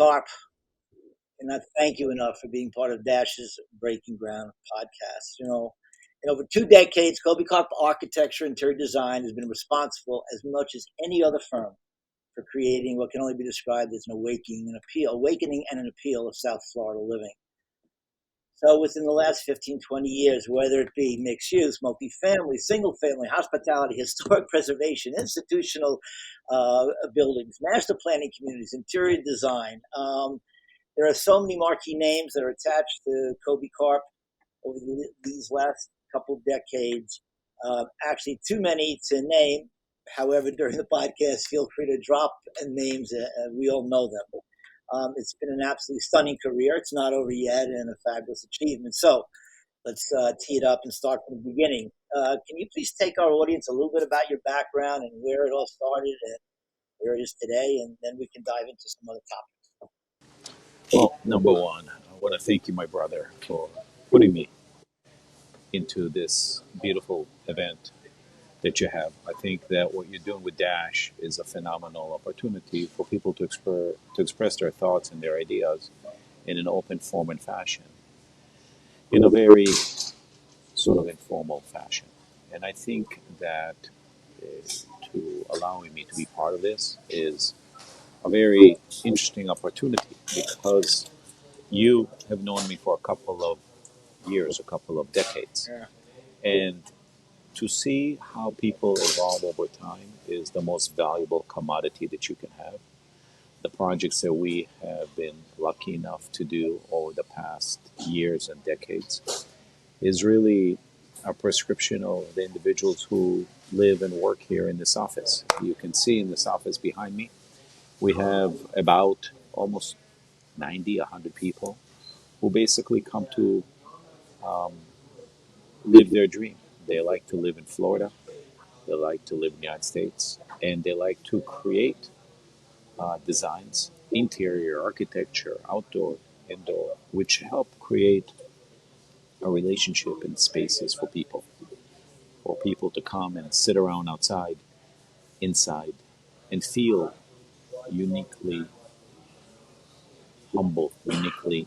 Karp, cannot thank you enough for being part of Dash's Breaking Ground podcast. In over 2 decades, Kobi Karp Architecture Interior Design has been responsible as much as any other firm for creating what can only be described as an awakening and an appeal of South Florida living. So within the last 15, 20 years, whether it be mixed use, multifamily, single family, hospitality, historic preservation, institutional buildings, master planning communities, interior design, there are so many marquee names that are attached to Kobi Karp over these last couple of decades. Actually, too many to name. However, during the podcast, feel free to drop names. We all know them. It's been an absolutely stunning career. It's not over yet, and a fabulous achievement. So let's tee it up and start from the beginning. Can you please take our audience a little bit about your background and where it all started and where it is today, and then we can dive into some other topics. Well, number one, I want to thank you, my brother, for putting me into this beautiful event that you have. I think that what you're doing with Dash is a phenomenal opportunity for people to express their thoughts and their ideas in an open form and fashion, in a very sort of informal fashion. And I think that to allowing me to be part of this is a very interesting opportunity because you have known me for a couple of years, a couple of decades. Yeah. And to see how people evolve over time is the most valuable commodity that you can have. The projects that we have been lucky enough to do over the past years and decades is really a prescription of the individuals who live and work here in this office. You can see in this office behind me, we have about almost 90, 100 people who basically come to um, live their dream. They like to live in Florida. They like to live in the United States, and they like to create designs, interior architecture, outdoor, indoor, which help create a relationship in spaces for people to come and sit around outside, inside, and feel uniquely humble, uniquely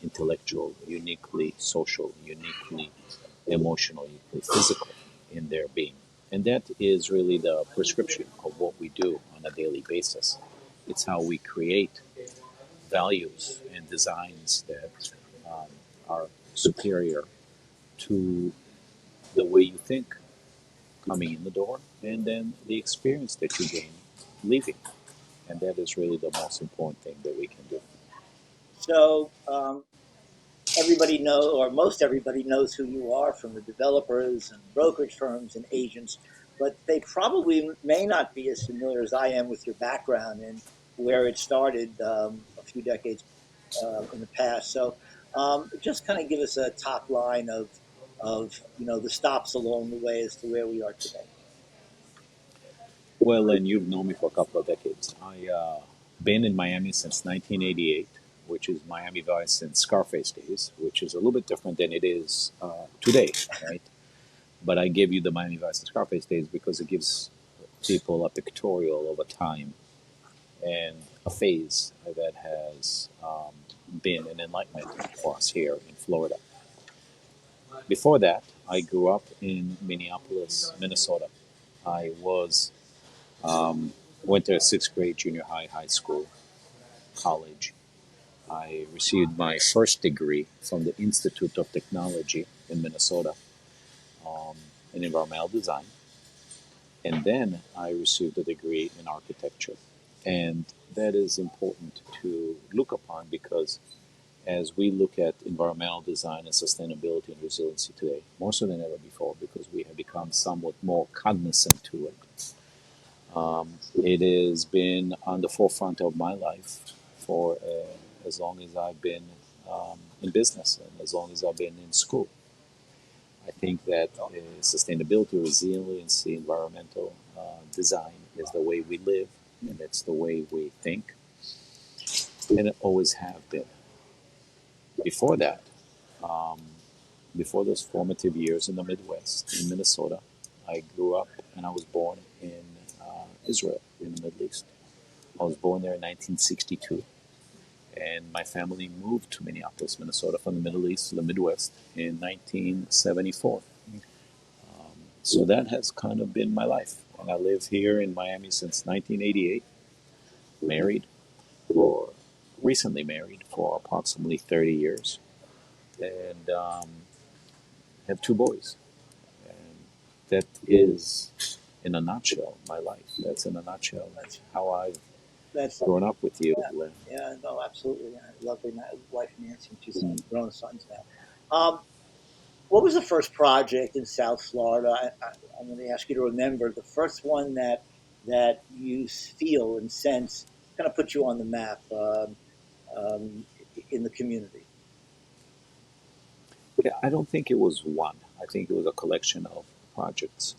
intellectual, uniquely social, uniquely emotional, uniquely physical in their being. And that is really the prescription of what we do on a daily basis. It's how we create values and designs that are superior to the way you think coming in the door and then the experience that you gain leaving. And that is really the most important thing that we can do. So everybody knows, or most everybody knows who you are from the developers and brokerage firms and agents, but they probably may not be as familiar as I am with your background and where it started a few decades in the past. So just kind of give us a top line of the stops along the way as to where we are today. Well, and you've known me for a couple of decades. I been in Miami since 1988, which is Miami Vice and Scarface days, which is a little bit different than it is today, right? But I gave you the Miami Vice and Scarface days because it gives people a pictorial of a time and a phase that has been an enlightenment for us here in Florida. Before that, I grew up in Minneapolis, Minnesota. I was went to sixth grade, junior high, high school, college. I received my first degree from the Institute of Technology in Minnesota um, in environmental design. And then I received a degree in architecture. And that is important to look upon because as we look at environmental design and sustainability and resiliency today, more so than ever before, because we have become somewhat more cognizant to it. It has been on the forefront of my life for as long as I've been in business and as long as I've been in school. I think that sustainability, resiliency, environmental design is the way we live and it's the way we think, and it always have been. Before that, um, before those formative years in the Midwest, in Minnesota, I grew up and I was born in Israel, in the Middle East. I was born there in 1962. and my family moved to Minneapolis, Minnesota from the Middle East to the Midwest in 1974. So that has kind of been my life. And I live here in Miami since 1988, married for, recently married for approximately 30 years, and have two boys. And that is, in a nutshell, my life. That's in a nutshell That's how I've that's grown up with you, yeah, Lynn. yeah, no, absolutely. Yeah, lovely wife Nancy and two Mm. grown sons now. What was the first project in South Florida? I'm going to ask you to remember the first one that you feel and sense kind of put you on the map um, in the community. Yeah, I don't think it was one. I think it was a collection of projects.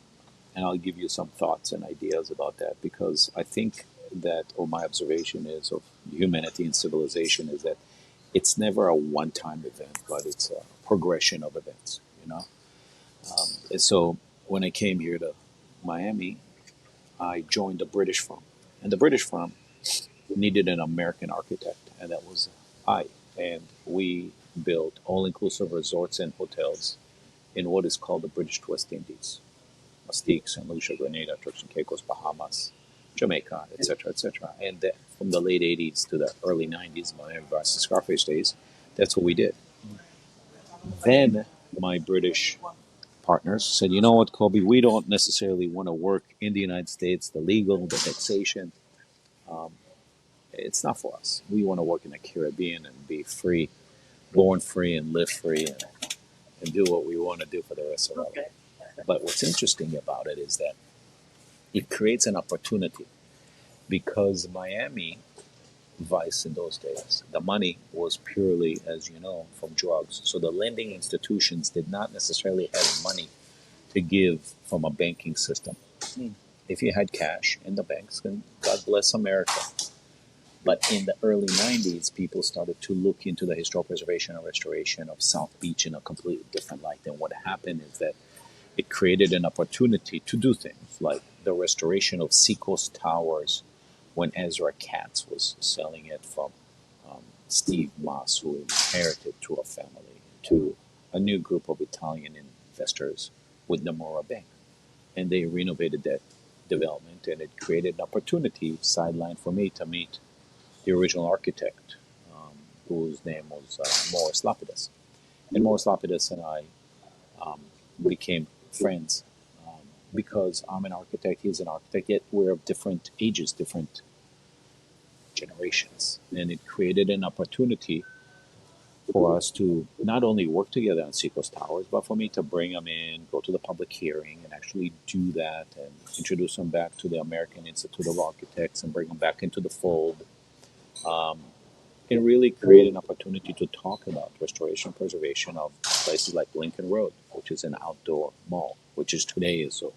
And I'll give you some thoughts and ideas about that because I think that, or my observation is of humanity and civilization is that it's never a one-time event, but it's a progression of events. You know, and so when I came here to Miami, I joined a British firm, and the British firm needed an American architect, and that was I. And we built all-inclusive resorts and hotels in what is called the British West Indies. Mustique, St. Lucia, Grenada, Turks and Caicos, Bahamas, Jamaica, etc., etc. And from the late 80s to the early 90s, my Vice Scarface days, that's what we did. Then my British partners said, you know what, Kobe, we don't necessarily want to work in the United States, the legal, the taxation. Um, it's not for us. We want to work in the Caribbean and be free, born free and live free and do what we want to do for the rest of our Okay. life. But what's interesting about it is that it creates an opportunity because Miami Vice in those days, the money was purely, as you know, from drugs. So the lending institutions did not necessarily have money to give from a banking system. Hmm. If you had cash in the banks, then God bless America. But in the early 90s, people started to look into the historical preservation and restoration of South Beach in a completely different light. And what happened is that it created an opportunity to do things like the restoration of Seacoast Towers when Ezra Katz was selling it from Steve Moss, who inherited to a family, to a new group of Italian investors with Nomura Bank. And they renovated that development, and it created an opportunity sideline for me to meet the original architect, whose name was Morris Lapidus. And Morris Lapidus and I um, became friends because I'm an architect, he's an architect, yet we're of different ages, different generations. And it created an opportunity for us to not only work together on Seacoast Towers, but for me to bring them in, go to the public hearing, and actually do that and introduce them back to the American Institute of Architects and bring them back into the fold. Um, it really created an opportunity to talk about restoration preservation of places like Lincoln Road, which is an outdoor mall, which is today is so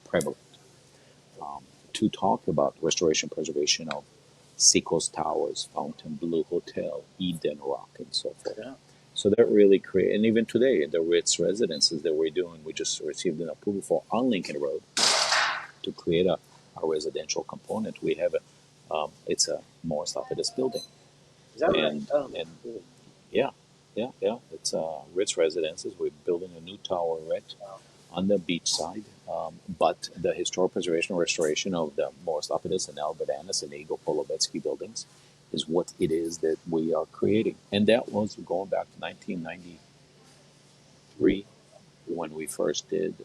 prevalent. To talk about restoration preservation of Seacoast Towers, Fontainebleau Hotel, Eden Rock, and so forth. Yeah. So that really created, and even today, the Ritz residences that we're doing, we just received an approval for on Lincoln Road to create a residential component. We have it's a Morris Lapidus building, Is that right? and Oh, and good. yeah, yeah, it's Ritz residences. We're building a new towerette Wow. on the beach side. But the historic preservation and restoration of the Morris Lapidus and Albert Annis and Igor Polovetsky buildings is what it is that we are creating. And that was going back to 1993 when we first did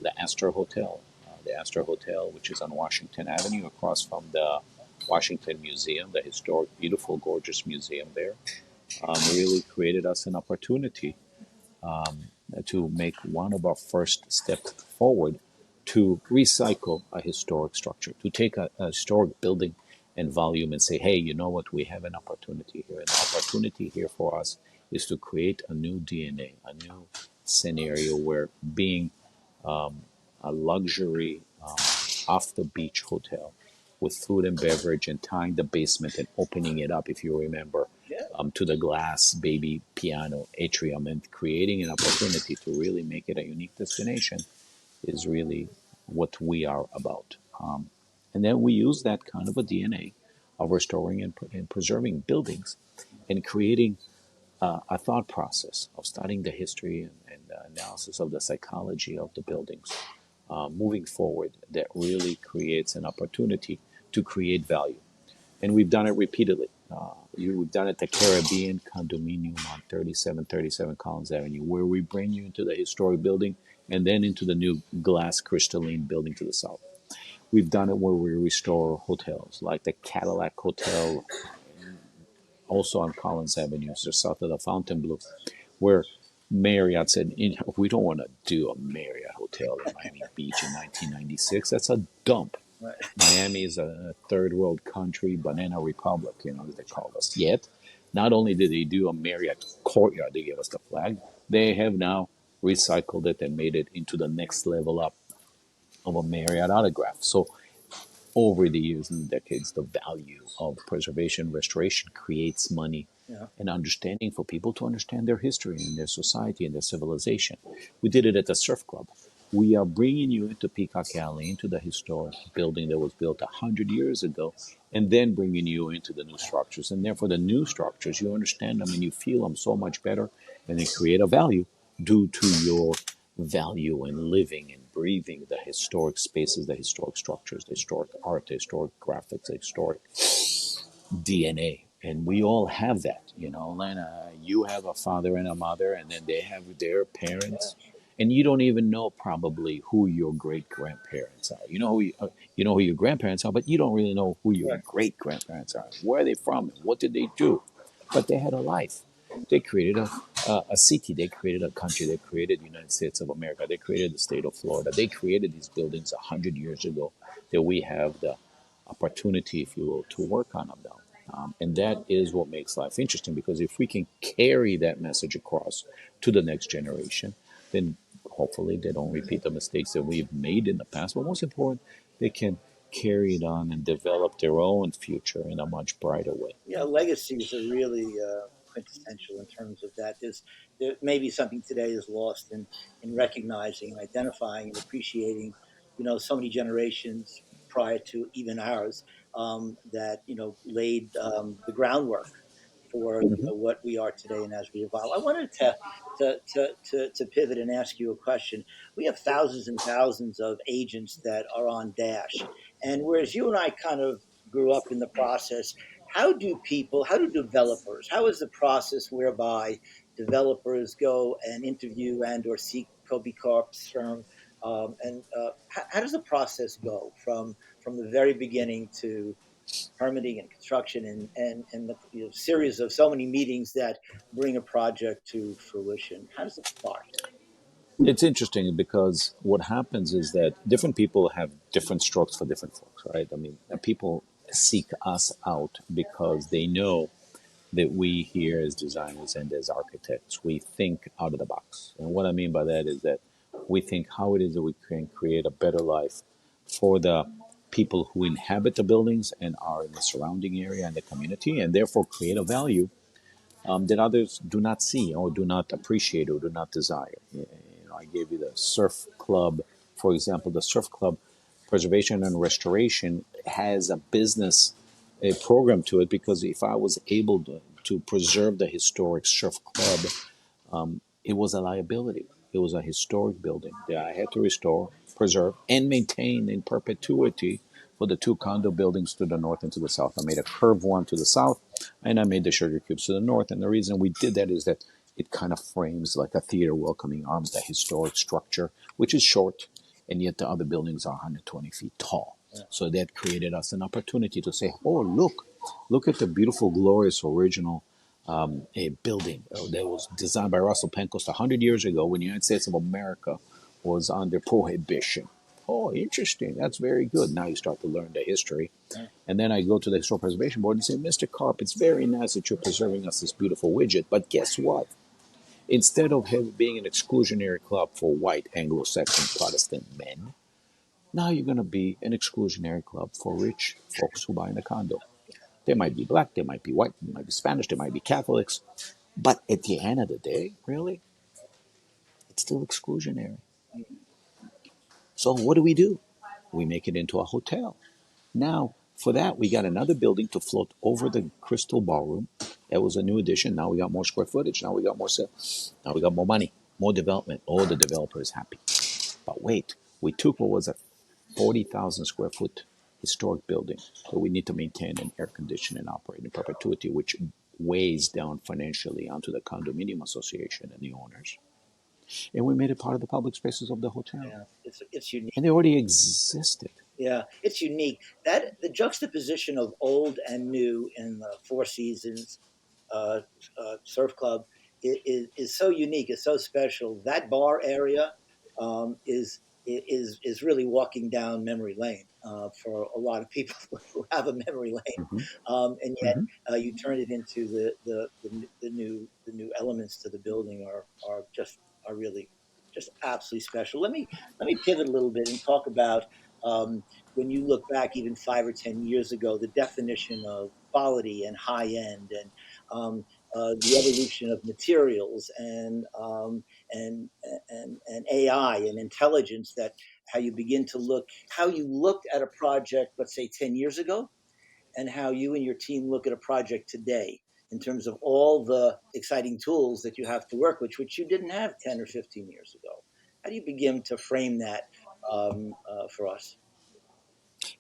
the Astor Hotel. The Astor Hotel, which is on Washington Avenue across from the Washington Museum, the historic, beautiful, gorgeous museum there, really created us an opportunity to make one of our first steps forward to recycle a historic structure, to take a historic building and volume and say, hey, you know what, we have an opportunity here. And the opportunity here for us is to create a new DNA, a new scenario where being a luxury off the beach hotel with food and beverage and tying the basement and opening it up, if you remember, Yeah. to the glass baby piano atrium and creating an opportunity to really make it a unique destination is really what we are about. And then we use that kind of a DNA of restoring and preserving buildings and creating a thought process of studying the history and analysis of the psychology of the buildings moving forward that really creates an opportunity to create value. And we've done it repeatedly. We've done it at the Caribbean condominium on 3737 Collins Avenue, where we bring you into the historic building and then into the new glass crystalline building to the south. We've done it where we restore hotels, like the Cadillac Hotel, also on Collins Avenue, just south of the Fontainebleau, where Marriott said, we don't want to do a Marriott hotel in Miami Beach in 1996. That's a dump. Right. Miami is a third world country, banana republic, as they call us. Yet, not only did they do a Marriott courtyard, they gave us the flag, they have now recycled it and made it into the next level up of a Marriott autograph. So over the years and decades, the value of preservation, restoration creates money Yeah. and understanding for people to understand their history and their society and their civilization. We did it at the surf club. We are bringing you into Peacock Alley, into the historic building that was built 100 years ago, and then bringing you into the new structures. And therefore, the new structures, you understand them and you feel them so much better, and they create a value due to your value in living and breathing the historic spaces, the historic structures, the historic art, the historic graphics, the historic DNA. And we all have that, Lena, you have a father and a mother, and then they have their parents. And you don't even know probably who your great grandparents are. You know who your grandparents are, but you don't really know who your Right. great grandparents are. Where are they from? And what did they do? But they had a life. They created a city. They created a country. They created the United States of America. They created the state of Florida. They created these buildings 100 years ago that we have the opportunity, if you will, to work on them now. And that is what makes life interesting, because if we can carry that message across to the next generation, then hopefully they don't repeat the mistakes that we've made in the past. But most important, they can carry it on and develop their own future in a much brighter way. Yeah, legacies are really quintessential in terms of that. There may be something today is lost in recognizing and identifying and appreciating, so many generations prior to even ours that laid the groundwork for Mm-hmm. what we are today and as we evolve. I wanted to pivot and ask you a question. We have thousands and thousands of agents that are on Dash, and whereas you and I kind of grew up in the process, how do developers, how is the process whereby developers go and interview and or seek Kobi Karp's firm? And how does the process go from the very beginning to permitting and construction and the series of so many meetings that bring a project to fruition? How does it start? It's interesting because what happens is that different people have different strokes for different folks, right? I mean, people seek us out because they know that we here as designers and as architects, we think out of the box. And what I mean by that is that we think how it is that we can create a better life for the people who inhabit the buildings and are in the surrounding area and the community, and therefore create a value that others do not see or do not appreciate or do not desire. I gave you the surf club, for example. The surf club preservation and restoration has a business a program to it, because if I was able to preserve the historic surf club, it was a liability. It was a historic building that I had to restore, preserve, and maintain in perpetuity for the two condo buildings to the north and to the south. I made a curved one to the south, and I made the sugar cubes to the north. And the reason we did that is that it kind of frames like a theater welcoming arms, the historic structure, which is short, and yet the other buildings are 120 feet tall. Yeah. So that created us an opportunity to say, oh, look at the beautiful, glorious original a building that was designed by Russell Pentecost 100 years ago when the United States of America was under prohibition. Oh, interesting. That's very good. Now you start to learn the history. Yeah. And then I go to the Historic Preservation Board and say, Mr. Karp, it's very nice that you're preserving us this beautiful widget, but guess what? Instead of being an exclusionary club for white Anglo-Saxon Protestant men, now you're going to be an exclusionary club for rich folks who buy in a condo. They might be black, they might be white, they might be Spanish, they might be Catholics. But at the end of the day, really, it's still exclusionary. So what do? We make it into a hotel. Now, For that, we got another building to float over the Crystal Ballroom. That was a new addition. Now we got more square footage. Now we got more sales. Now we got more money, more development. All the developers happy. But wait, we took what was a 40,000 square foot historic building that we need to maintain and air condition and operate in perpetuity, which weighs down financially onto the condominium association and the owners. And we made it part of the public spaces of the hotel. Yeah, it's unique. And they already existed. Yeah, it's unique. That the juxtaposition of old and new in the Four Seasons uh, Surf Club is so unique. It's so special. That bar area is really walking down memory lane for a lot of people who have a memory lane, Mm-hmm. and yet Mm-hmm. you turn it into the new elements to the building are just are really just absolutely special. Let me pivot a little bit and talk about when you look back even 5 or 10 years ago, the definition of quality and high end and the evolution of materials and AI and intelligence that how you looked at a project, let's say 10 years ago, and how you and your team look at a project today in terms of all the exciting tools that you have to work with, which you didn't have 10 or 15 years ago. How do you begin to frame that for us?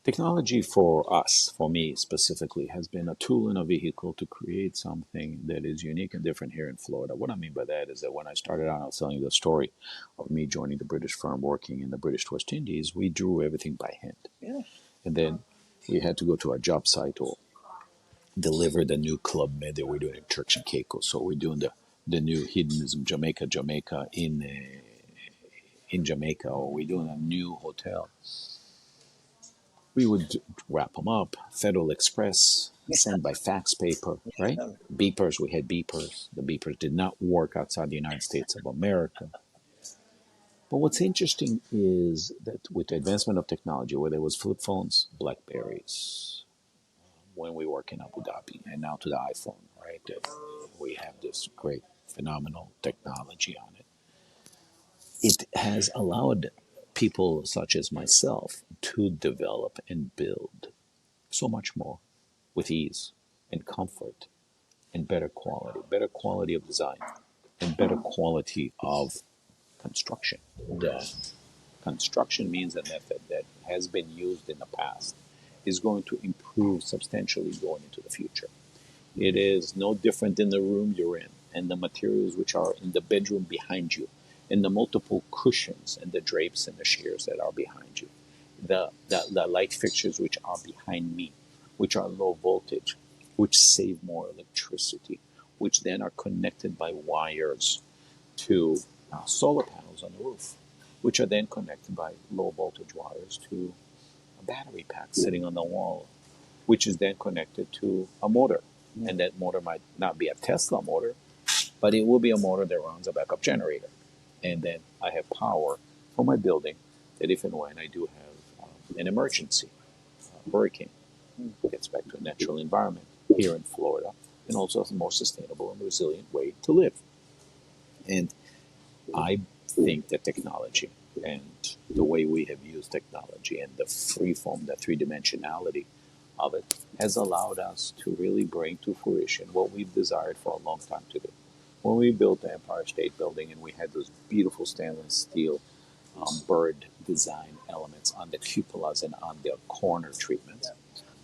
Technology for us, for me specifically, has been a tool and a vehicle to create something that is unique and different here in Florida. What I mean by that is that when I started out, I was telling you the story of me joining the British firm working in the British West Indies. We drew everything by hand. Yeah. And then we had to go to our job site or deliver the new Club Med that we're doing in Turks and Caicos. So we're doing the new hedonism Jamaica in Jamaica, or we're doing a new hotel. We would wrap them up, Federal Express, send by fax paper, right? Yeah. Beepers, we had beepers. The beepers did not work outside the United States of America. But what's interesting is that with the advancement of technology, where there was flip phones, Blackberries, when we work in Abu Dhabi, and now to the iPhone, right? We have this great, phenomenal technology on it. It has allowed people such as myself to develop and build so much more with ease and comfort and better quality of design, and better quality of construction. The construction means a method that has been used in the past is going to improve substantially going into the future. It is no different in the room you're in and the materials which are in the bedroom behind you and the multiple cushions and the drapes and the shears that are behind you. The light fixtures which are behind me, which are low voltage, which save more electricity, which then are connected by wires to solar panels on the roof, which are then connected by low voltage wires to a battery pack sitting on the wall, which is then connected to a motor. And that motor might not be a Tesla motor, but it will be a motor that runs a backup generator. And then I have power for my building that if and when I do have an emergency, a hurricane, gets back to a natural environment here in Florida, and also a more sustainable and resilient way to live. And I think that technology and the way we have used technology and the free form, the three dimensionality of it has allowed us to really bring to fruition what we've desired for a long time to do. When we built the Empire State Building and we had those beautiful stainless steel bird design elements on the cupolas and on the corner treatments,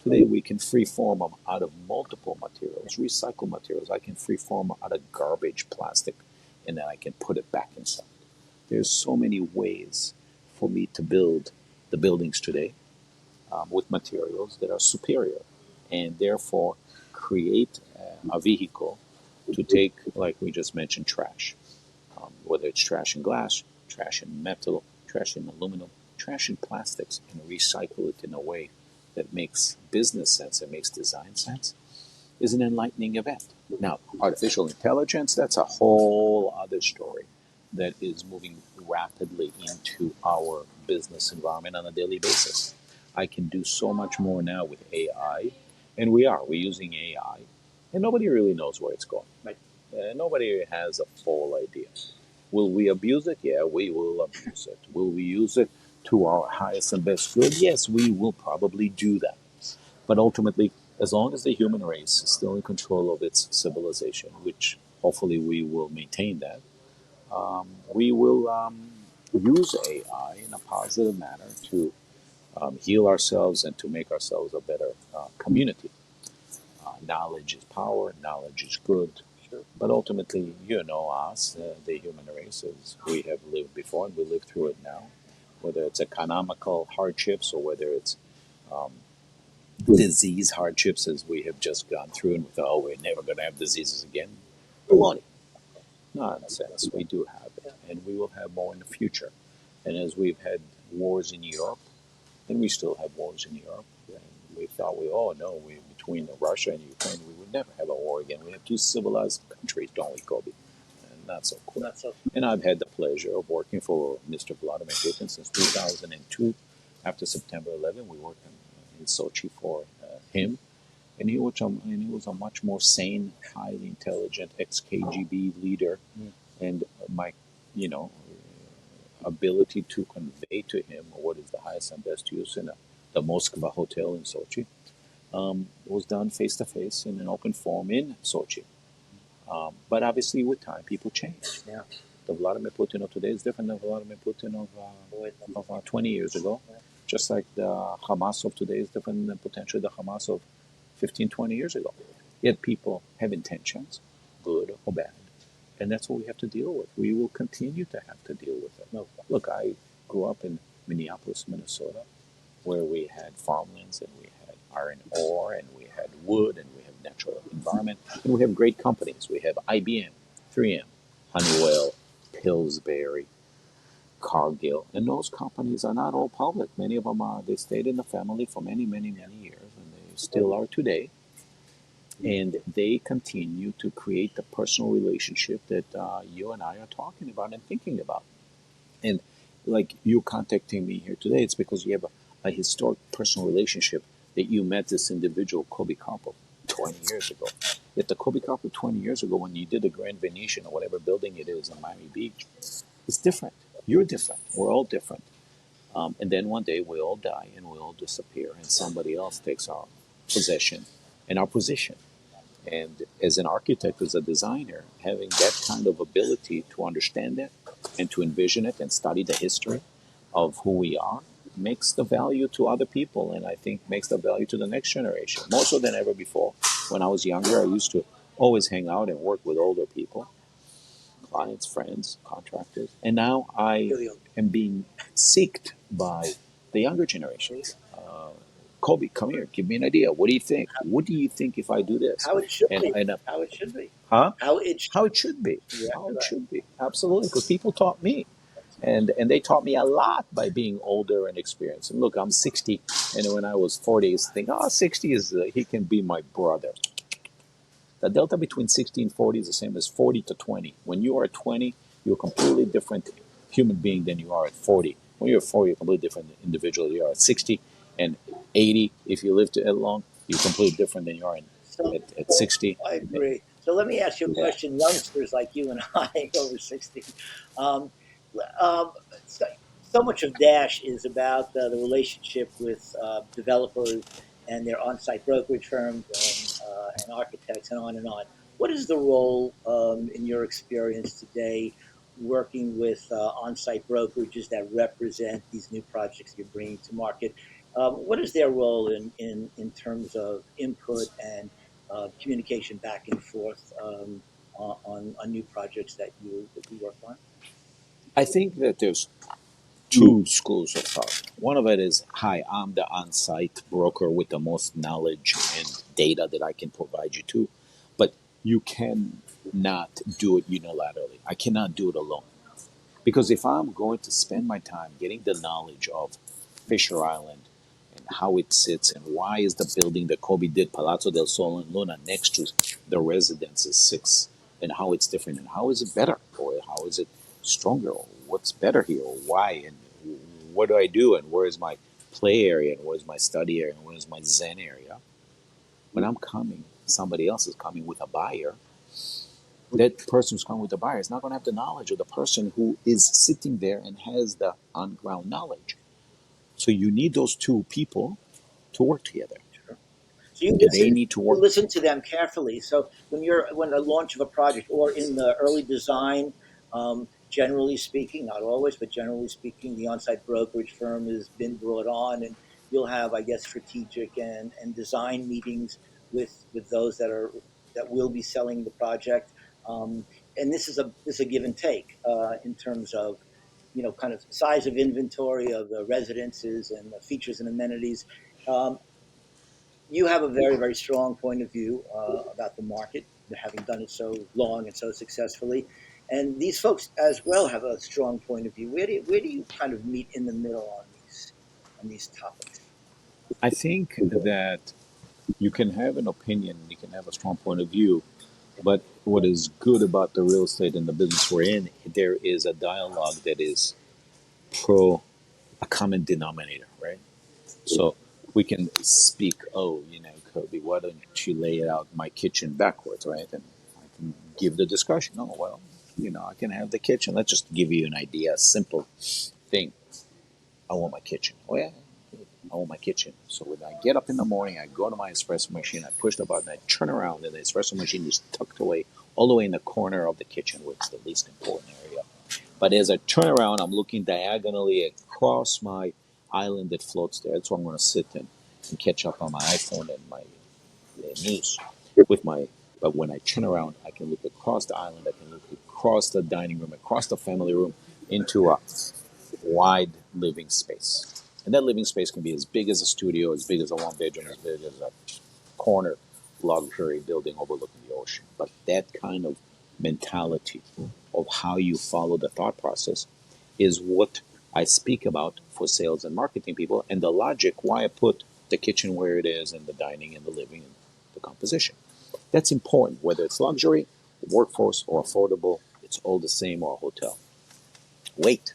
today we can free form them out of multiple materials, recycle materials. I can free form out of garbage plastic and then I can put it back inside. There's so many ways for me to build the buildings today with materials that are superior and therefore create a vehicle to take, like we just mentioned, trash, whether it's trash in glass, trash in metal, trash in aluminum, trash in plastics, and recycle it in a way that makes business sense and makes design sense is an enlightening event. Now, artificial intelligence, that's a whole other story that is moving rapidly into our business environment on a daily basis. I can do so much more now with AI, and we're using AI, and nobody really knows where it's going. Right. Nobody has a full idea. Will we abuse it? Yeah, we will abuse it. Will we use it to our highest and best good? Yes, we will probably do that. But ultimately, as long as the human race is still in control of its civilization, which hopefully we will maintain that, we will use AI in a positive manner to heal ourselves and to make ourselves a better community. Knowledge is power, knowledge is good, Sure. but ultimately, you know us, the human race, as we have lived before and we live through it now, whether it's economical hardships or whether it's disease hardships, as we have just gone through, and we thought, oh, we're never going to have diseases again. Baloney. Nonsense. We do have it, and we will have more in the future. And as we've had wars in Europe, and we still have wars in Europe, and we thought oh no, between Russia and Ukraine, we would never have a war again. We have two civilized countries, don't we, Kobe? And not so quick. Not so. And I've had the pleasure of working for Mr. Vladimir Putin since 2002. After September 11, we worked in Sochi for him, and he was a much more sane, highly intelligent ex-KGB leader, and my, you know, ability to convey to him what is the highest and best use in the Moskva hotel in Sochi was done face to face in an open forum in Sochi. But obviously, with time, people change. Yeah. The Vladimir Putin of today is different than Vladimir Putin of 20 years ago. Yeah. Just like the Hamas of today is different than potentially the Hamas of 15, 20 years ago. Yet people have intentions, good or bad. And that's what we have to deal with. We will continue to have to deal with it. No. Look, I grew up in Minneapolis, Minnesota, where we had farmlands and we had iron ore and we had wood and we have natural environment and we have great companies. We have IBM, 3M, Honeywell, Pillsbury, Cargill, and those companies are not all public. Many of them are. They stayed in the family for many, many, many years, and they still are today. And they continue to create the personal relationship that you and I are talking about and thinking about. And like you contacting me here today, it's because you have a historic personal relationship that you met this individual, Kobi Karp, 20 years ago. Yet the Kobi Karp 20 years ago, when you did the Grand Venetian or whatever building it is in Miami Beach, it's different. You're different. We're all different. And then one day we all die and we all disappear, and somebody else takes our possession and our position. And as an architect, as a designer, having that kind of ability to understand it and to envision it and study the history of who we are makes the value to other people, and I think makes the value to the next generation more so than ever before. When I was younger, I used to always hang out and work with older people, clients, friends, contractors, and now I Really. am being seeked by the younger generation. Kobe, come here, give me an idea. What do you think? What do you think if I do this? How it should And be. and How it should be. huh? How it should How it should be. be. How it Right. should be. Absolutely, because people taught me, and they taught me a lot by being older and experienced. And look, I'm 60, and when I was 40, I used to think, oh, 60 is he can be my brother. The delta between 60 and 40 is the same as 40 to 20. When you are 20, you're a completely different human being than you are at 40. When you're 40, you're a completely different individual. You are at 60 and 80. If you live to long, you're completely different than you are So at 60. I agree. So let me ask you a Yeah. question, youngsters like you and I, over 60. Um, um, so, so much of Dash is about the relationship with developers and their on-site brokerage firms and architects and on and on. What is the role, in your experience today, working with on-site brokerages that represent these new projects you're bringing to market? What is their role in terms of input and communication back and forth on new projects that you work on? I think that there's two schools of thought. One of it is, hi, I'm the on site broker with the most knowledge and data that I can provide you to, but you cannot do it unilaterally. I cannot do it alone. Because if I'm going to spend my time getting the knowledge of Fisher Island and how it sits and why is the building that Kobe did, Palazzo del Sol and Luna, next to the Residences 6, and how it's different and how is it better or how is it stronger or what's better here or why and what do I do and where is my play area and where's my study area and where's my Zen area. When I'm coming, somebody else is coming with a buyer, that person who's coming with the buyer is not going to have the knowledge of the person who is sitting there and has the on ground knowledge. So you need those two people to work together. Sure. So you and they listen, need to you work. listen to them carefully. So when a launch of a project or in the early design, generally speaking, not always, but generally speaking, the on-site brokerage firm has been brought on, and you'll have, I guess, strategic and design meetings with those that will be selling the project. Um, and this is a give and take in terms of kind of size of inventory of the residences and the features and amenities. Um, you have a very, very strong point of view about the market, having done it so long and so successfully. And these folks as well have a strong point of view. Where do you kind of meet in the middle on these topics? I think that you can have an opinion, you can have a strong point of view, but what is good about the real estate and the business we're in, there is a dialogue that is pro a common denominator, right? So we can speak, oh, Kobe, why don't you lay it out my kitchen backwards, right? And I can give the discussion. Oh, well, I can have the kitchen. Let's just give you an idea, a simple thing. I want my kitchen. Oh, yeah, I want my kitchen. So when I get up in the morning, I go to my espresso machine, I push the button, I turn around, and the espresso machine is tucked away all the way in the corner of the kitchen, which is the least important area. But as I turn around, I'm looking diagonally across my island that floats there. That's where I'm going to sit and catch up on my iPhone and my news with my. But when I turn around, I can look across the island. I can look across the dining room, across the family room, into a wide living space. And that living space can be as big as a studio, as big as a one bedroom, as big as a corner luxury building overlooking the ocean. But that kind of mentality of how you follow the thought process is what I speak about for sales and marketing people, and the logic why I put the kitchen where it is, and the dining and the living and the composition. That's important, whether it's luxury, workforce, or affordable, it's all the same, or a hotel. Wait,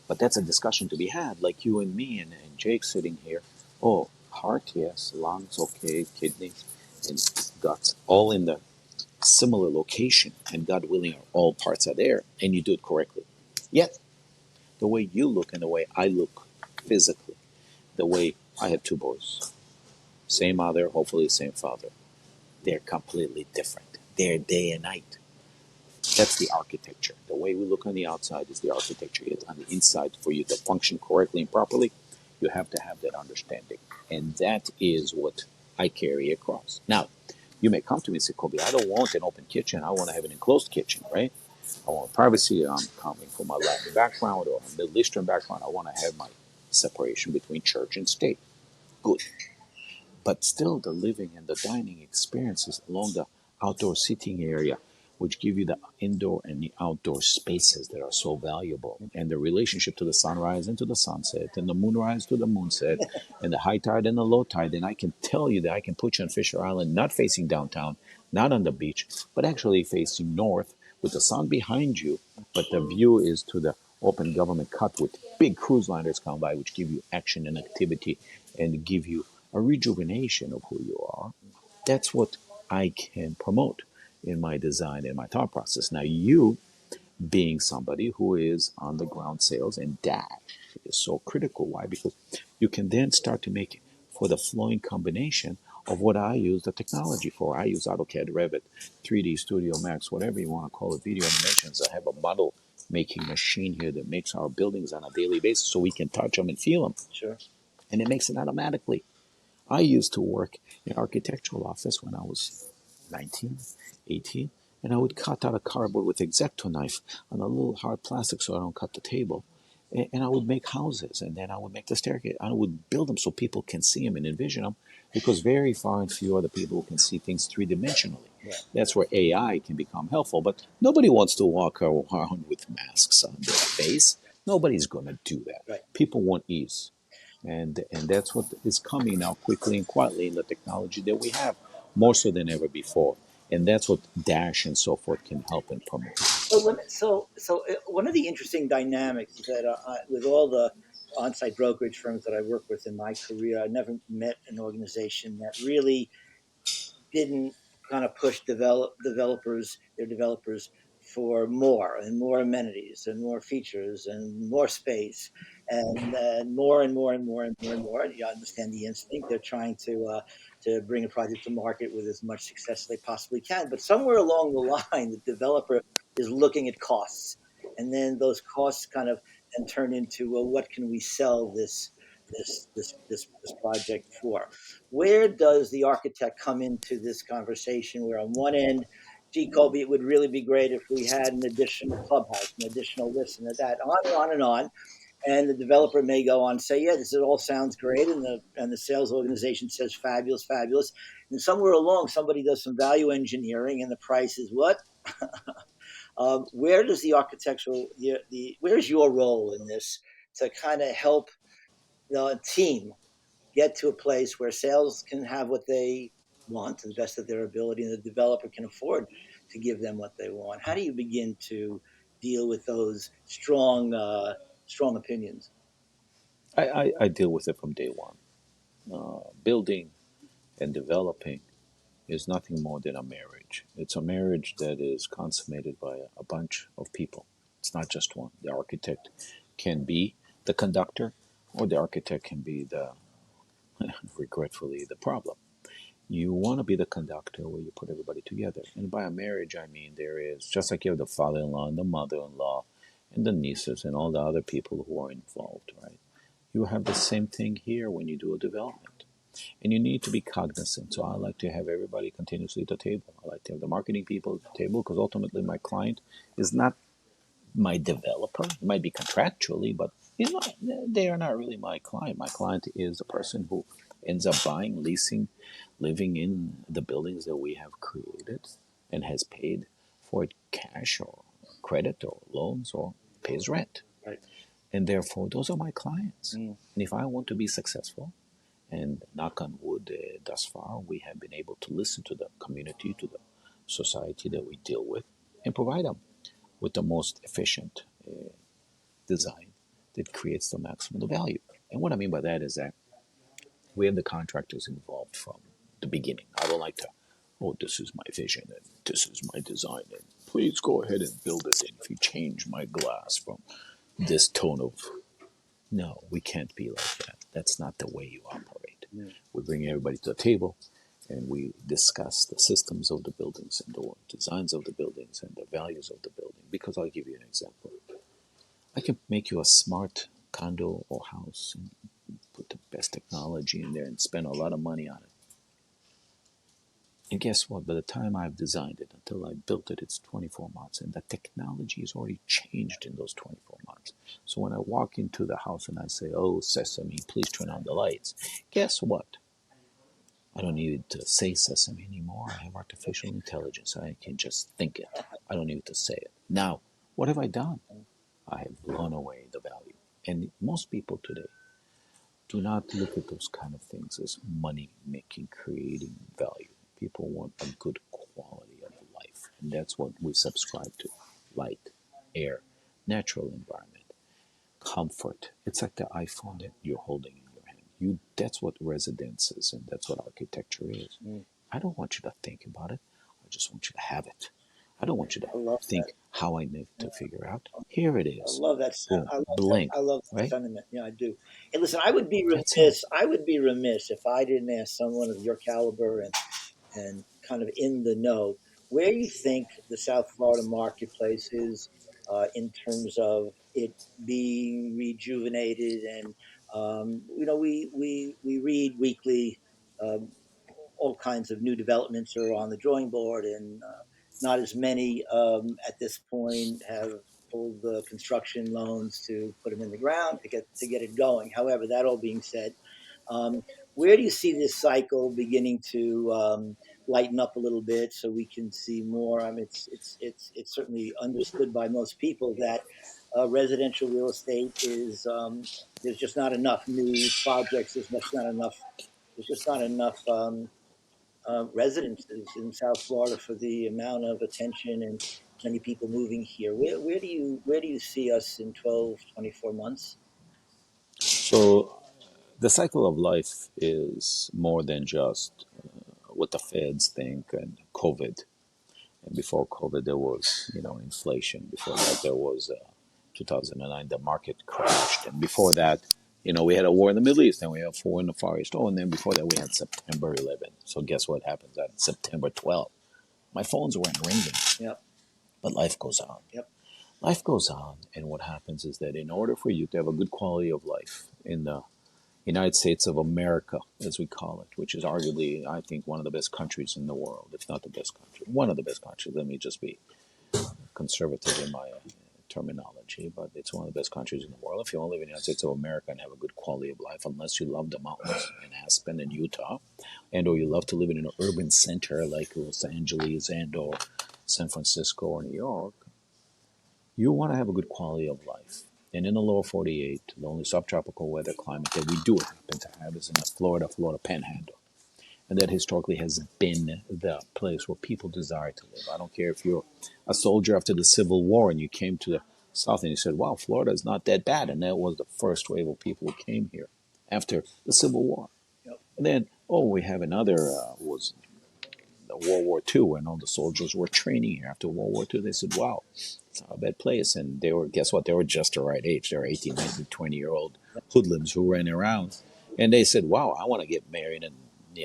but that's a discussion to be had, like you and me and Jake sitting here. Oh, heart, yes, lungs, okay, kidneys, and guts, all in the similar location, and God willing, all parts are there, and you do it correctly. Yet, the way you look and the way I look physically, the way I have two boys, same mother, hopefully same father, they're completely different. They're day and night. That's the architecture. The way we look on the outside is the architecture. Yet on the inside, for you to function correctly and properly, you have to have that understanding. And that is what I carry across. Now, you may come to me and say, Kobe, I don't want an open kitchen. I want to have an enclosed kitchen, right? I want privacy. I'm coming from a Latin background or a Middle Eastern background. I want to have my separation between church and state. Good. But still, the living and the dining experiences along the outdoor seating area, which give you the indoor and the outdoor spaces that are so valuable, and the relationship to the sunrise and to the sunset, and the moonrise to the moonset, and the high tide and the low tide. And I can tell you that I can put you on Fisher Island, not facing downtown, not on the beach, but actually facing north with the sun behind you. But the view is to the open government cut with big cruise liners come by, which give you action and activity and give you a rejuvenation of who you are. That's what I can promote in my design and my thought process. Now, you being somebody who is on the ground sales, and dash is so critical. Why? Because you can then start to make it for the flowing combination of what I use the technology for. I use AutoCAD, Revit, 3D Studio Max, whatever you want to call it, video animations. I have a model making machine here that makes our buildings on a daily basis so we can touch them and feel them. Sure. And it makes it automatically. I used to work in an architectural office when I was 19, 18, and I would cut out a cardboard with X-Acto knife on a little hard plastic so I don't cut the table. And I would make houses, and then I would make the staircase. I would build them so people can see them and envision them, because very far and few are the people who can see things three-dimensionally. Right. That's where AI can become helpful, but nobody wants to walk around with masks on their face. Nobody's going to do that. Right. People want ease. And that's what is coming now quickly and quietly in the technology that we have, more so than ever before. And that's what Dash and so forth can help and promote. So one of the interesting dynamics that with all the on-site brokerage firms that I worked with in my career, I never met an organization that really didn't kind of push developers, their developers for more and more amenities and more features and more space and more and more and more and more and more. You understand the instinct. They're trying to bring a project to market with as much success as they possibly can. But somewhere along the line, the developer is looking at costs, and then those costs kind of and turn into, well, what can we sell this project for? Where does the architect come into this conversation? Where on one end, gee, Kobe, it would really be great if we had an additional clubhouse, an additional this and that, on and on and on. And the developer may go on and say, yeah, this all sounds great, and the sales organization says fabulous, fabulous. And somewhere along, somebody does some value engineering, and the price is what? Where does the architectural where's your role in this to kind of help the team get to a place where sales can have what they want to the best of their ability, and the developer can afford to give them what they want? How do you begin to deal with those strong opinions? I deal with it from day one. Building and developing is nothing more than a marriage. It's a marriage that is consummated by a bunch of people. It's not just one. The architect can be the conductor, or the architect can be the, regretfully, the problem. You want to be the conductor where you put everybody together. And by a marriage, I mean there is, just like you have the father in law and the mother in law and the nieces and all the other people who are involved, right? You have the same thing here when you do a development. And you need to be cognizant. So I like to have everybody continuously at the table. I like to have the marketing people at the table because ultimately my client is not my developer. It might be contractually, but he's not, they are not really my client. My client is the person who ends up buying, leasing, living in the buildings that we have created and has paid for it cash or credit or loans or pays rent. Right. And therefore, those are my clients. Mm. And if I want to be successful, and knock on wood, thus far, we have been able to listen to the community, to the society that we deal with, and provide them with the most efficient design that creates the maximum value. And what I mean by that is that we have the contractors involved from the beginning. I don't like to, oh, this is my vision and this is my design, and please go ahead and build it. And if you change my glass from this tone of, no, we can't be like that. That's not the way you operate. Mm. We bring everybody to the table and we discuss the systems of the buildings and the designs of the buildings and the values of the building. Because I'll give you an example. I can make you a smart condo or house and put the best technology in there and spend a lot of money on it. And guess what? By the time I've designed it until I built it, it's 24 months. And the technology has already changed in those 24 months. So when I walk into the house and I say, oh, Sesame, please turn on the lights, guess what? I don't need to say Sesame anymore. I have artificial intelligence. I can just think it. I don't need to say it. Now, what have I done? I have blown away the value. And most people today do not look at those kind of things as money making, creating value. People want a good quality of life. And that's what we subscribe to: light, air, natural environment, comfort. It's like the iPhone that you're holding in your hand. That's what residence is, and that's what architecture is. Mm. I don't want you to think about it. I just want you to have it. I don't want you to I love that. think how I need to figure out. Here it I is. love that. Boom. I love that. Blank. I love that Right? sentiment. Yeah, I do. And listen, I would be That's it. remiss. I would be remiss if I didn't ask someone of your caliber and kind of in the know where you think the South Florida marketplace is in terms of it being rejuvenated. And we read weekly. Um, all kinds of new developments are on the drawing board, and not as many at this point have pulled the construction loans to put them in the ground to get it going. However, that all being said, um, where do you see this cycle beginning to lighten up a little bit so we can see more? I mean, it's certainly understood by most people that residential real estate is there's just not enough new projects. There's just not enough residences in South Florida for the amount of attention and many people moving here. Where do you see us in 12, 24 months? So the cycle of life is more than just what the feds think and COVID. And before COVID, there was, inflation. Before that, there was 2009, the market crashed. And before that, we had a war in the Middle East, and we had a war in the Far East. Oh, and then before that, we had September 11th. So guess what happens on September 12th? My phones weren't ringing, Yep. but life goes on. Yep. Life goes on, and what happens is that in order for you to have a good quality of life in the United States of America, as we call it, which is arguably, I think, one of the best countries in the world, if not the best country, one of the best countries. Let me just be conservative in my terminology, but it's one of the best countries in the world. If you want to live in the United States of America and have a good quality of life, unless you love the mountains in Aspen and Utah, and or you love to live in an urban center like Los Angeles and or San Francisco or New York, you want to have a good quality of life. And in the lower 48, the only subtropical weather climate that we do happen to have is in the Florida Panhandle. And that historically has been the place where people desire to live. I don't care if you're a soldier after the Civil War and you came to the South and you said, wow, Florida is not that bad. And that was the first wave of people who came here after the Civil War. Yep. And then, we have another, was World War II, when all the soldiers were training here after World War II. They said, wow, it's not a bad place. And they were, guess what? They were just the right age. They were 18, 19, 20-year-old hoodlums who ran around. And they said, wow, I want to get married and, and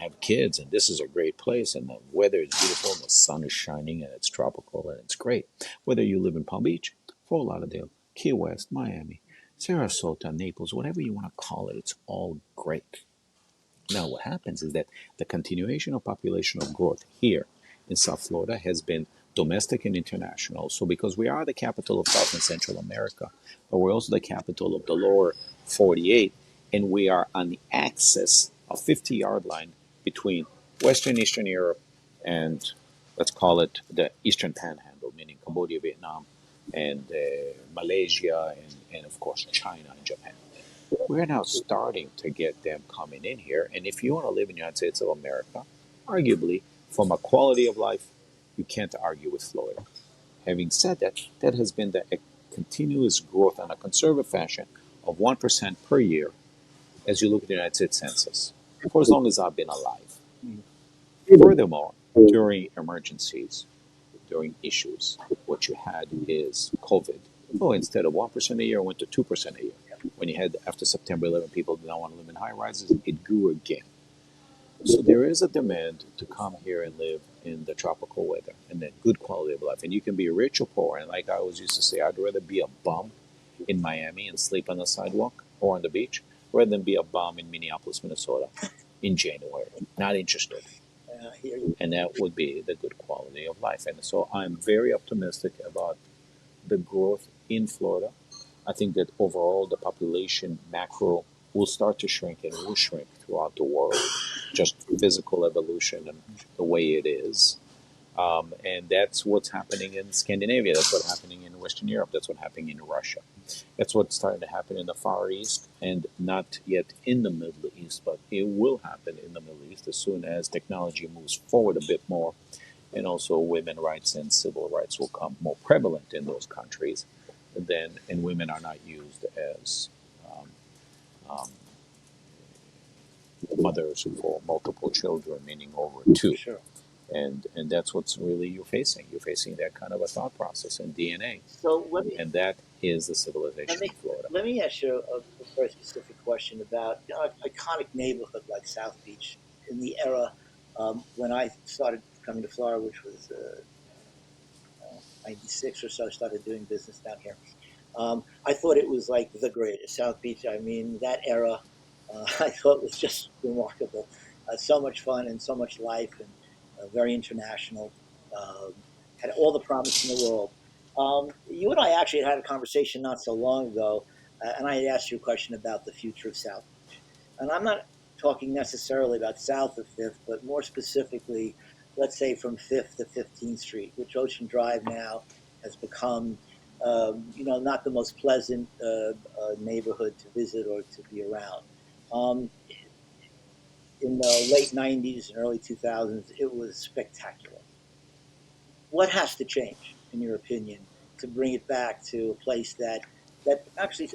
have kids. And this is a great place. And the weather is beautiful. And the sun is shining and it's tropical and it's great. Whether you live in Palm Beach, Fort Lauderdale, Key West, Miami, Sarasota, Naples, whatever you want to call it, it's all great. Now, what happens is that the continuation of populational growth here in South Florida has been domestic and international. So, because we are the capital of South and Central America, but we're also the capital of the lower 48, and we are on the axis, a 50-yard line between Western Eastern Europe and, let's call it, the Eastern Panhandle, meaning Cambodia, Vietnam, and Malaysia, and of course China and Japan. We're now starting to get them coming in here. And if you want to live in the United States of America, arguably, from a quality of life, you can't argue with Florida. Having said that, that has been the continuous growth on a conservative fashion of 1% per year as you look at the United States Census for as long as I've been alive. Furthermore, during emergencies, during issues, what you had is COVID. Oh, instead of 1% a year, it went to 2% a year. When you had, after September 11, people did not want to live in high rises, it grew again. So there is a demand to come here and live in the tropical weather and then good quality of life. And you can be rich or poor. And like I always used to say, I'd rather be a bum in Miami and sleep on the sidewalk or on the beach rather than be a bum in Minneapolis, Minnesota in January. Not interested. And that would be the good quality of life. And so I'm very optimistic about the growth in Florida. I think that overall the population macro will start to shrink and will shrink throughout the world, just physical evolution and the way it is. And that's what's happening in Scandinavia. That's what's happening in Western Europe. That's what's happening in Russia. That's what's starting to happen in the Far East and not yet in the Middle East, but it will happen in the Middle East as soon as technology moves forward a bit more. And also women's rights and civil rights will come more prevalent in those countries. And women are not used as um, um, mothers for multiple children, meaning over two. Sure. And that's what's really you're facing. You're facing that kind of a thought process in DNA, So let me and that is the let civilization me of Florida. let me ask you a very specific question about an iconic neighborhood like South Beach in the era when I started coming to Florida, which was 96 or so. I started doing business down here. I thought it was like the greatest South Beach. I mean, that era I thought was just remarkable. So much fun and so much life and very international. Had all the promise in the world. You and I actually had a conversation not so long ago, and I had asked you a question about the future of South Beach. And I'm not talking necessarily about south of Fifth, but more specifically, let's say from Fifth to 15th Street, which Ocean Drive now has become not the most pleasant neighborhood to visit or to be around. Um, in the late 90s and early 2000s, it was spectacular. What has to change, in your opinion, to bring it back to a place that actually,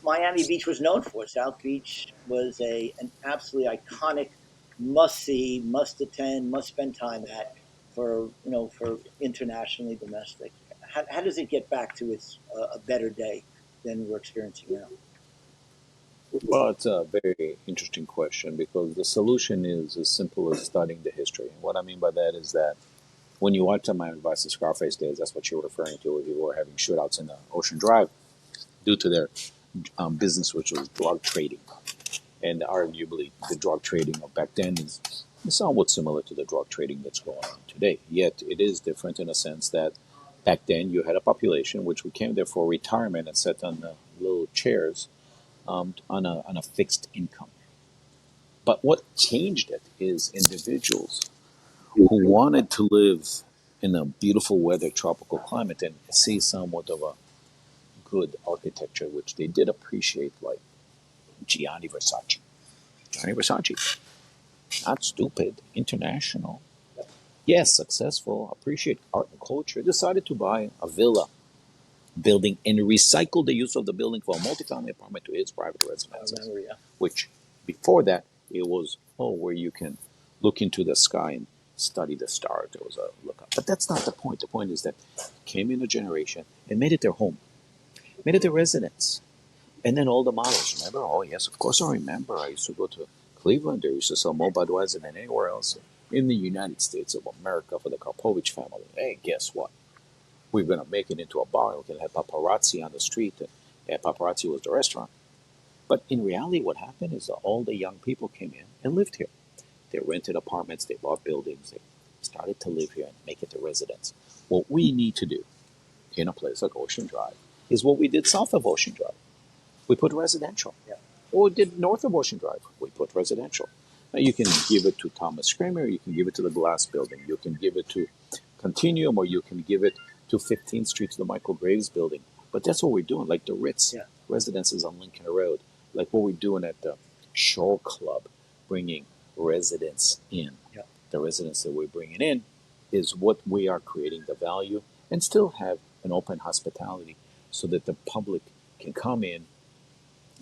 Miami Beach was known for? South Beach was an absolutely iconic, must see, must attend, must spend time at. for for internationally domestic? How does it get back to its a better day than we're experiencing now? Well, it's a very interesting question because the solution is as simple as studying the history. And what I mean by that is that when you watch my advice to Scarface days, that's what you're referring to. You were having shootouts in the Ocean Drive due to their business, which was drug trading. And arguably, the drug trading of back then is somewhat similar to the drug trading that's going on today. Yet, it is different in a sense that back then you had a population which came there for retirement and sat on the little chairs on a fixed income. But what changed it is individuals who wanted to live in a beautiful weather, tropical climate and see somewhat of a good architecture, which they did appreciate, like Gianni Versace. Gianni Versace, not stupid, international, yes, successful, appreciate art and culture, decided to buy a villa building and recycle the use of the building for a multifamily apartment to his private I residences, remember, yeah. which before that it was where you can look into the sky and study the stars. There was a lookup, but that's not the point. The point is that came in a generation and made it their home, made it their residence, and then all the models. Remember? Oh yes, of course I remember. I used to go to Cleveland. They used to sell more Budweiser than anywhere else in the United States of America for the Karpovich family. Hey, guess what? We're going to make it into a bar. We can have paparazzi on the street. And paparazzi was the restaurant. But in reality, what happened is that all the young people came in and lived here. They rented apartments, they bought buildings, they started to live here and make it their residence. What we need to do in a place like Ocean Drive is what we did south of Ocean Drive. We put residential. Yeah. What we did north of Ocean Drive, we put residential. Now you can give it to Thomas Kramer, you can give it to the Glass Building, you can give it to Continuum, or you can give it to 15th Street to the Michael Graves Building. But that's what we're doing, like the Ritz Yeah. residences on Lincoln Road, like what we're doing at the Shore Club, bringing residents in. Yeah. The residents that we're bringing in is what we are creating the value and still have an open hospitality so that the public can come in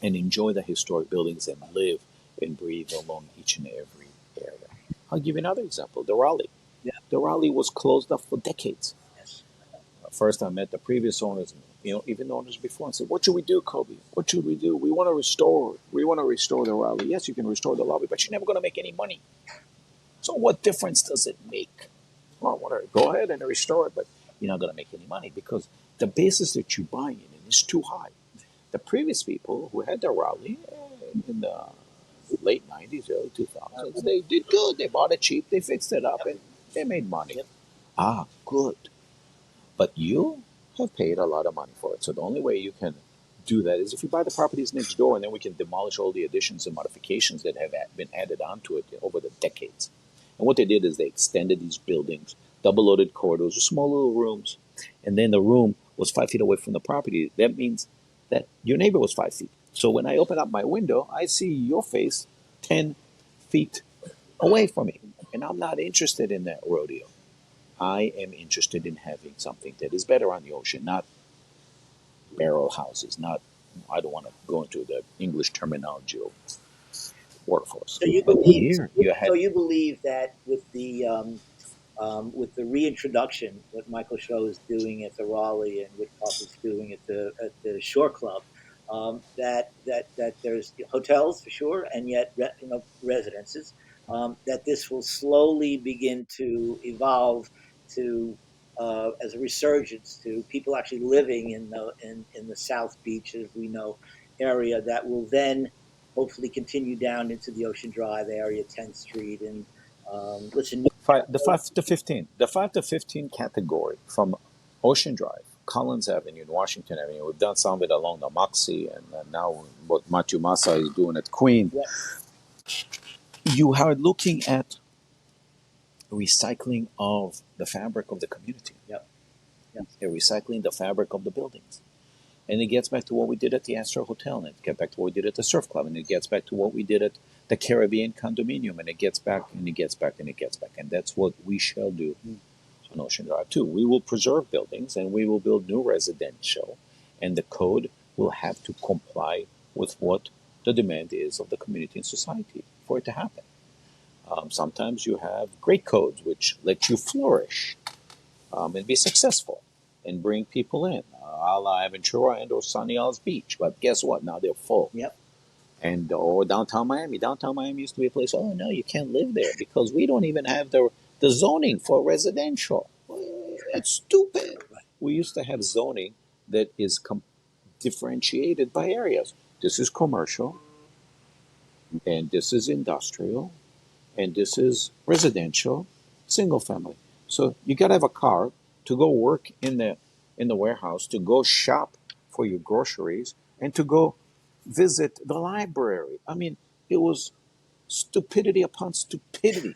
and enjoy the historic buildings and live and breathe along each and every area. I'll give you another example, the Raleigh. Yeah. The Raleigh was closed up for decades. Yes. First, I met the previous owners, even the owners before, and said, "What should we do, Kobe? What should we do? We want to restore. We want to restore the Raleigh. Yes, you can restore the lobby, but you're never going to make any money. So, what difference does it make? Well, whatever. Go ahead and restore it, but you're not going to make any money because the basis that you're buying in is too high. The previous people who had the Raleigh in the late 90s, early 2000s, they did good. They bought it cheap, they fixed it up, and they made money. Yep. Ah, good. But you have paid a lot of money for it. So the only way you can do that is if you buy the properties next door, and then we can demolish all the additions and modifications that have been added onto it over the decades. And what they did is they extended these buildings, double loaded corridors, small little rooms, and then the room was 5 feet away from the property. That means that your neighbor was 5 feet. So when I open up my window, I see your face 10 feet away from me. And I'm not interested in that rodeo. I am interested in having something that is better on the ocean, not barrel houses, not, I don't want to go into the English terminology of workforce. So you But believe here you had, so you believe that with the reintroduction, what Michael Show is doing at the Raleigh and what Karp is doing at the Shore Club, that there's hotels for sure, and yet residences, that this will slowly begin to evolve to as a resurgence to people actually living in the South Beach, as we know, area that will then hopefully continue down into the Ocean Drive area, 10th Street, and listen. the 5 to 15 category from Ocean Drive, Collins Avenue, and Washington Avenue. We've done some of it along the Moxie, and now what Matthew Massa is doing at Queen. Yeah. You are looking at recycling of the fabric of the community. Yep. Yep. You're recycling the fabric of the buildings. And it gets back to what we did at the Astro Hotel, and it gets back to what we did at the Surf Club, and it gets back to what we did at the Caribbean Condominium, and it gets back, and it gets back, and it gets back. And that's what we shall do on Ocean Drive too. We will preserve buildings, and we will build new residential, and the code will have to comply with what the demand is of the community and society for it to happen. Sometimes you have great codes which let you flourish and be successful and bring people in, a la Aventura and or Sunny Isles Beach. But guess what? Now they're full. Yep. And or downtown Miami. Downtown Miami used to be a place. Oh no, you can't live there because we don't even have the zoning for residential. It's stupid. We used to have zoning that is differentiated by areas. This is commercial, and this is industrial, and this is residential, single family. So you got to have a car to go work in the warehouse, to go shop for your groceries, and to go visit the library. I mean, it was stupidity upon stupidity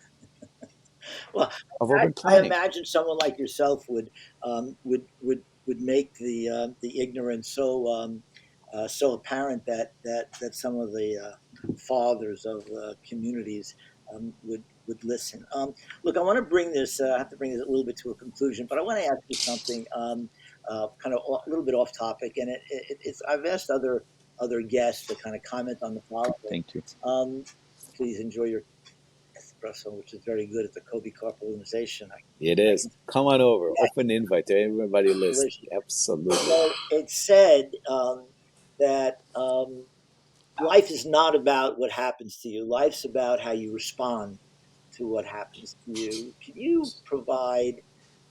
Well, of urban I planning. imagine someone like yourself would make the ignorance so apparent that some of the fathers of communities would listen. Look, I want to bring this. I have to bring this a little bit to a conclusion, but I want to ask you something, kind of a little bit off topic, and it's I've asked other guests to kind of comment on the following. Thank you. Um, Please enjoy your espresso, which is very good at the Kobe Karp organization. It I is. can, Come on over. yeah, Open invite to everybody listening. delicious. Absolutely. So it's said that life is not about what happens to you. Life's about how you respond to what happens to you. Can you provide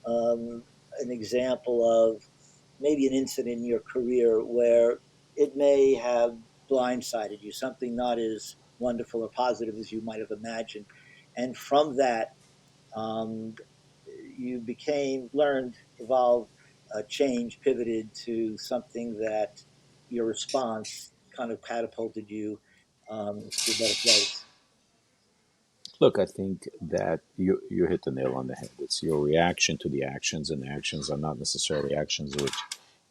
an example of maybe an incident in your career where it may have blindsided you, something not as wonderful or positive as you might have imagined, and from that um, you became, learned, evolved, changed, pivoted to something that your response kind of catapulted you to a better place. Look, I think that you hit the nail on the head. It's your reaction to the actions, and the actions are not necessarily actions which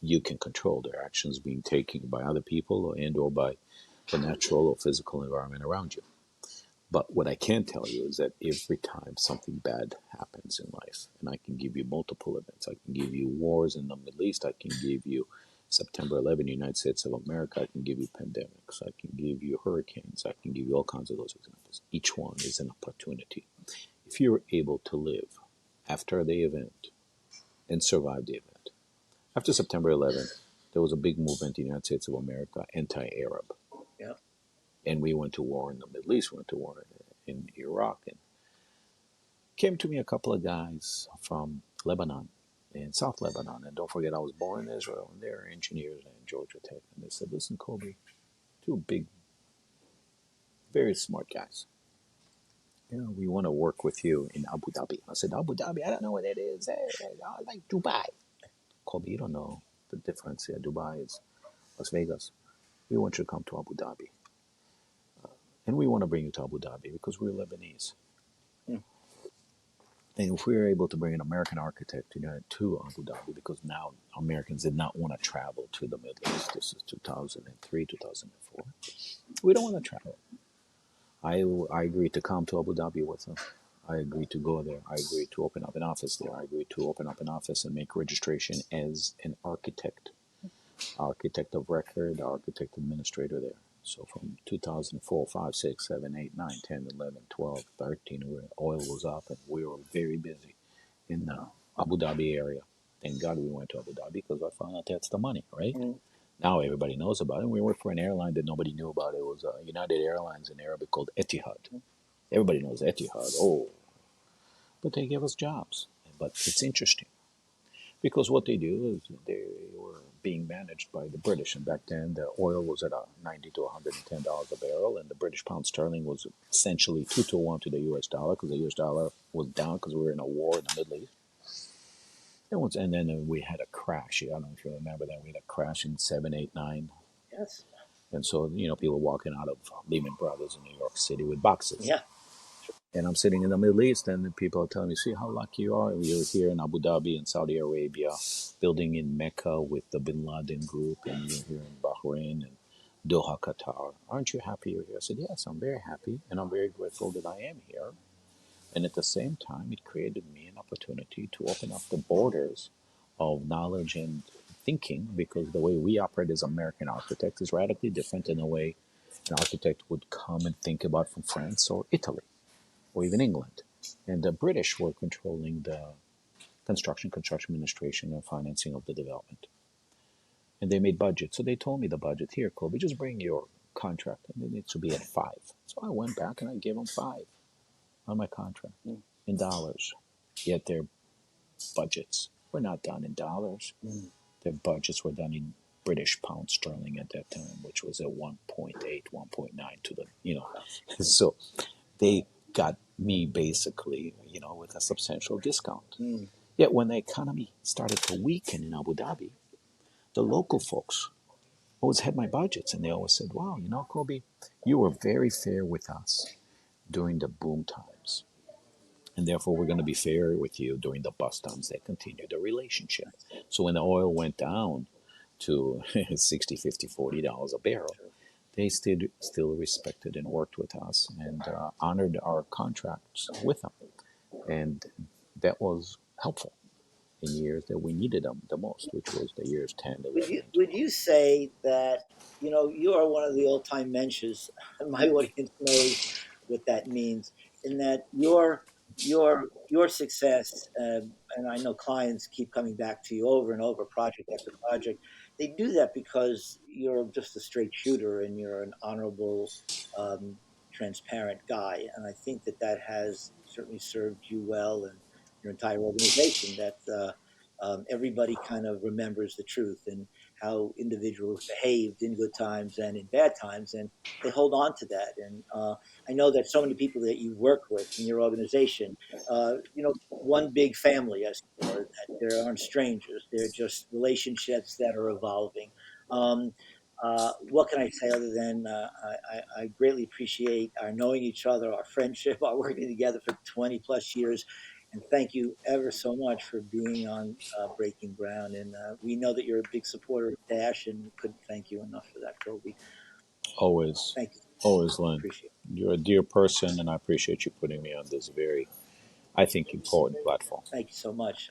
you can control. They're actions being taken by other people and or by the natural or physical environment around you. But what I can tell you is that every time something bad happens in life, and I can give you multiple events, I can give you wars in the Middle East, I can give you September 11, United States of America, I can give you pandemics, I can give you hurricanes, I can give you all kinds of those examples. Each one is an opportunity. If you're able to live after the event and survive the event, after September 11th, there was a big movement in the United States of America anti-Arab, Yeah. and we went to war in the Middle East, we went to war in Iraq, and came to me a couple of guys from Lebanon, in South Lebanon. And don't forget, I was born in Israel, and they're engineers at Georgia Tech. And they said, listen, Kobe, two big, very smart guys. You know, we want to work with you in Abu Dhabi. I said, Abu Dhabi, I don't know what that is. Hey, I like Dubai. Kobe, you don't know the difference here. Dubai is Las Vegas. We want you to come to Abu Dhabi. And we want to bring you to Abu Dhabi because we're Lebanese. Mm. And if we were able to bring an American architect to Abu Dhabi, because now Americans did not want to travel to the Middle East. This is 2003, 2004. We don't want to travel. I agreed to come to Abu Dhabi with them. I agreed to go there. I agreed to open up an office there. I agreed to open up an office and make registration as an architect, architect of record, architect administrator there. So from 2004, 5, 6, 7, 8, 9, 10, 11, 12, 13, where oil was up and we were very busy in the Abu Dhabi area. Thank God we went to Abu Dhabi because I found out that's the money, right? Mm. Now everybody knows about it. We worked for an airline that nobody knew about. It was United Airlines in Arabic called Etihad. Everybody knows Etihad. Oh, but they give us jobs. But it's interesting because what they do is they were being managed by the British, and back then the oil was at 90 to $110 a barrel, and the British pound sterling was essentially 2 to 1 to the U.S. dollar because the U.S. dollar was down because we were in a war in the Middle East. And then we had a crash. I don't know if you remember that. We had a crash in 7, 8, 9. Yes. And so, people walking out of Lehman Brothers in New York City with boxes. Yeah. And I'm sitting in the Middle East, and the people are telling me, see how lucky you are. You're here in Abu Dhabi in Saudi Arabia, building in Mecca with the Bin Laden group, and you're here in Bahrain and Doha, Qatar. Aren't you happy you're here? I said, yes, I'm very happy, and I'm very grateful that I am here. And at the same time, it created me an opportunity to open up the borders of knowledge and thinking because the way we operate as American architects is radically different than the way an architect would come and think about from France or Italy. or even England. And the British were controlling the construction administration, and financing of the development. And they made budgets. So they told me the budget here, Kobe, just bring your contract, and it needs to be at five. So I went back and I gave them five on my contract in dollars. Yet their budgets were not done in dollars. Their budgets were done in British pound sterling at that time, which was at 1.8, 1.9 to the, So they got me basically, with a substantial discount. Mm. Yet when the economy started to weaken in Abu Dhabi, the local folks always had my budgets, and they always said, wow, Kobe, you were very fair with us during the boom times. And therefore, we're going to be fair with you during the bust times that continue the relationship. So when the oil went down to 60, 50, $40 a barrel, Sure. they still respected and worked with us and honored our contracts with them. And that was helpful in years that we needed them the most, which was the years 10, Would 11, you and would 12. you say that you are one of the old time mentions? My audience knows what that means. In that your success, and I know clients keep coming back to you over and over, project after project. They do that because you're just a straight shooter and you're an honorable, um, transparent guy. And I think that that has certainly served you well and your entire organization. That everybody kind of remembers the truth and how individuals behaved in good times and in bad times, and they hold on to that. And I know that so many people that you work with in your organization, one big family, as it were, that there aren't strangers. They're just relationships that are evolving. Um, what can I say other than I greatly appreciate our knowing each other, our friendship, our working together for 20 plus years. And thank you ever so much for being on Breaking Ground. And we know that you're a big supporter of Dash, and couldn't thank you enough for that, Kobe. Always, Thank you. always, Len. Appreciate it. You're a dear person, and I appreciate you putting me on this very, I think, important platform. Thank you so much.